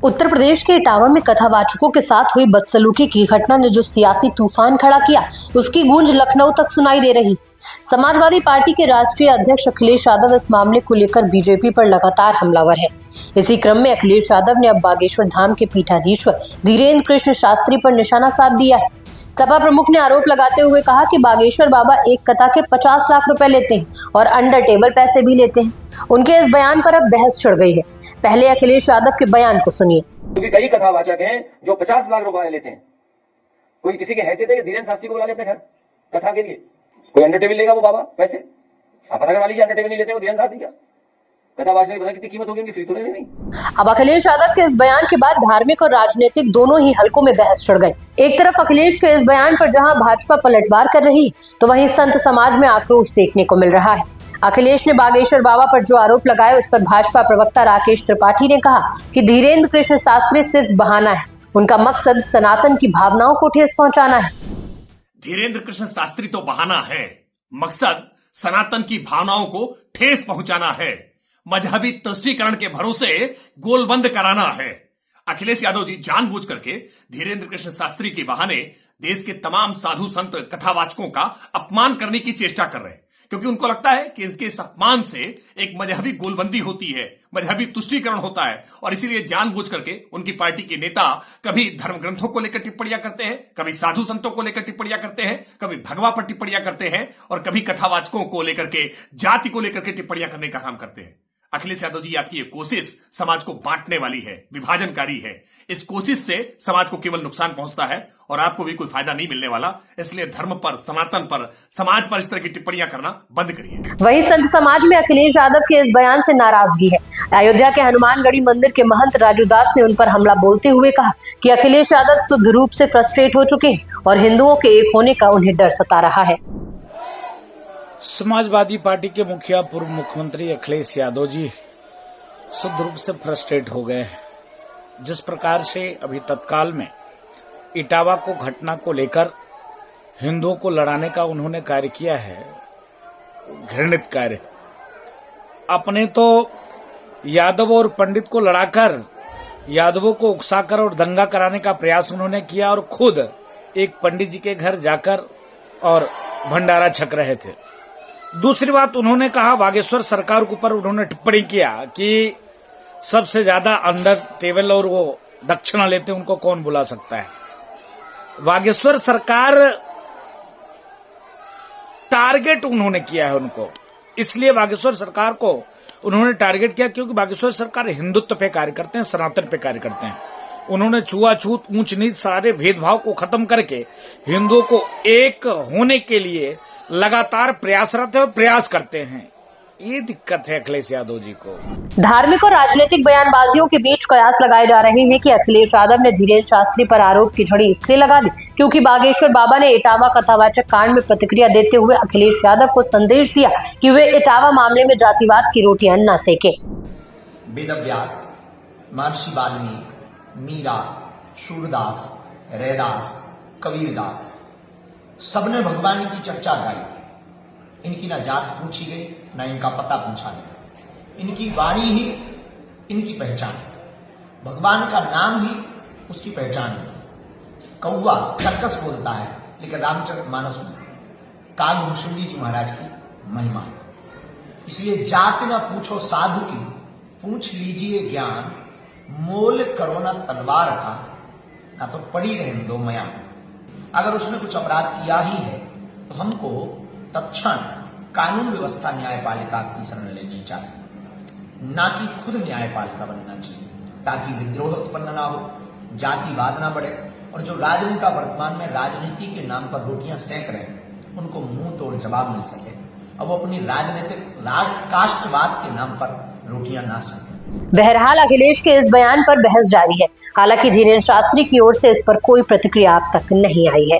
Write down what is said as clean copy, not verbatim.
उत्तर प्रदेश के इटावा में कथावाचकों के साथ हुई बदसलूकी की घटना ने जो सियासी तूफान खड़ा किया, उसकी गूंज लखनऊ तक सुनाई दे रही। समाजवादी पार्टी के राष्ट्रीय अध्यक्ष अखिलेश यादव इस मामले को लेकर बीजेपी पर लगातार हमलावर है। इसी क्रम में अखिलेश यादव ने अब बागेश्वर धाम के पीठाधीश्वर धीरेन्द्र कृष्ण शास्त्री पर निशाना साध दिया है। सपा प्रमुख ने आरोप लगाते हुए कहा कि बागेश्वर बाबा एक कथा के 50 लाख रुपए लेते हैं और अंडर टेबल पैसे भी लेते हैं। उनके इस बयान पर अब बहस छिड़ गई है। पहले अखिलेश यादव के बयान को सुनिए। क्योंकि कई कथावाचक हैं जो 50 लाख रुपए लेते हैं। कोई किसी के हैसियत है कि धीरेन्द्र शास्त्री को बुला ले अपने घर कथा के लिए? कोई अंडर टेबल लेगा वो बाबा पैसे? आप पता करवा लीजिए, अंडर टेबल नहीं लेते वो धीरेन्द्र शास्त्री क्या कथावाचक पता कितनी कीमत होगी उनकी, फ्री तो नहीं। अब अखिलेश यादव के इस बयान के बाद धार्मिक और राजनीतिक दोनों ही हलकों में बहस छिड़ गई। एक तरफ अखिलेश के इस बयान पर जहां भाजपा पलटवार कर रही है, तो वहीं संत समाज में आक्रोश देखने को मिल रहा है। अखिलेश ने बागेश्वर बाबा पर जो आरोप लगाए, उस पर भाजपा प्रवक्ता राकेश त्रिपाठी ने कहा कि धीरेन्द्र कृष्ण शास्त्री सिर्फ बहाना है, उनका मकसद सनातन की भावनाओं को ठेस पहुंचाना है। धीरेन्द्र कृष्ण शास्त्री तो बहाना है, मकसद सनातन की भावनाओं को ठेस पहुंचाना है, मजहबी तुष्टीकरण के भरोसे गोलबंद कराना है। अखिलेश यादव जी जानबूझ करके धीरेन्द्र कृष्ण शास्त्री के बहाने देश के तमाम साधु संत कथावाचकों का अपमान करने की चेष्टा कर रहे हैं, क्योंकि उनको लगता है कि इनके अपमान से एक मजहबी गोलबंदी होती है, मजहबी तुष्टीकरण होता है, और इसीलिए जानबूझ करके उनकी पार्टी के नेता कभी धर्म ग्रंथों को लेकर टिप्पणियां करते हैं, कभी साधु संतों को लेकर टिप्पणियां करते हैं, कभी भगवा पर टिप्पणियां करते हैं, और कभी कथावाचकों को लेकर के, जाति को लेकर के टिप्पणियां करने का काम करते हैं। अखिलेश यादव जी, आपकी ये कोशिश समाज को बांटने वाली है, विभाजनकारी है। इस कोशिश से समाज को केवल नुकसान पहुंचता है और आपको भी कोई फायदा नहीं मिलने वाला। इसलिए धर्म पर, सनातन पर, समाज पर इस तरह की टिप्पणियां करना बंद करिए। वहीं संत समाज में अखिलेश यादव के इस बयान से नाराजगी है। अयोध्या के हनुमानगढ़ी मंदिर के महंत राजू दास ने उन पर हमला बोलते हुए कहा कि अखिलेश यादव शुद्ध रूप से फ्रस्ट्रेट हो चुके हैं और हिंदुओं के एक होने का उन्हें डर सता रहा है। समाजवादी पार्टी के मुखिया पूर्व मुख्यमंत्री अखिलेश यादव जी शुद्ध रूप से फ्रस्ट्रेट हो गए हैं। जिस प्रकार से अभी तत्काल में इटावा को घटना को लेकर हिंदुओं को लड़ाने का उन्होंने कार्य किया है, घृणित कार्य। अपने तो यादव और पंडित को लड़ाकर यादवों को उकसाकर और दंगा कराने का प्रयास उन्होंने किया, और खुद एक पंडित जी के घर जाकर और भंडारा छक रहे थे। दूसरी बात, उन्होंने कहा बागेश्वर सरकार के ऊपर उन्होंने टिप्पणी किया कि सबसे ज्यादा अंडर टेबल और वो दक्षिणा लेते उनको कौन बुला सकता है। बागेश्वर सरकार टारगेट उन्होंने किया है उनको, इसलिए बागेश्वर सरकार को उन्होंने टारगेट किया क्योंकि बागेश्वर सरकार हिंदुत्व पे कार्य करते हैं, सनातन पे कार्य करते हैं। उन्होंने छुआछूत, ऊंच नीच, सारे भेदभाव को खत्म करके हिंदुओं को एक होने के लिए लगातार प्रयासरत है और प्रयास करते हैं। ये दिक्कत है अखिलेश यादव जी को। धार्मिक और राजनीतिक बयानबाजियों के बीच कयास लगाए जा रहे हैं कि अखिलेश यादव ने धीरेन्द्र शास्त्री पर आरोप की झड़ी इसलिए लगा दी क्योंकि बागेश्वर बाबा ने इटावा कथावाचक कांड में प्रतिक्रिया देते हुए अखिलेश यादव को संदेश दिया कि वे इटावा मामले में जातिवाद की रोटियां न सेके। वेदव्यास, महर्षि वाल्मीकि, मीरा, सूरदास, रैदास, कबीरदास सबने भगवान की चर्चा गाई। इनकी ना जात पूछी गई, ना इनका पता पूछा गया। इनकी वाणी ही इनकी पहचान, भगवान का नाम ही उसकी पहचान है। कौवा कर्कश बोलता है, लेकिन रामचरितमानस में कालभूषुंडी जी महाराज की महिमा है। इसलिए जाति ना पूछो साधु की, पूछ लीजिए ज्ञान, मोल करो ना तलवार का, ना तो पड़ी रहे दो मया। अगर उसने कुछ अपराध किया ही है तो हमको तत्क्षण कानून व्यवस्था न्यायपालिका की शरण लेनी चाहिए, ना कि खुद न्यायपालिका बनना चाहिए, ताकि विद्रोह उत्पन्न ना हो, जातिवाद ना बढ़े, और जो राजनेता वर्तमान में राजनीति के नाम पर रोटियां सेक रहे हैं उनको मुंह तोड़ जवाब मिल सके, अब वो अपनी राजनीतिक कास्टवाद के नाम पर रोटियां ना सेकें। बहरहाल अखिलेश के इस बयान पर बहस जारी है। हालांकि धीरेन्द्र शास्त्री की ओर से इस पर कोई प्रतिक्रिया अब तक नहीं आई है।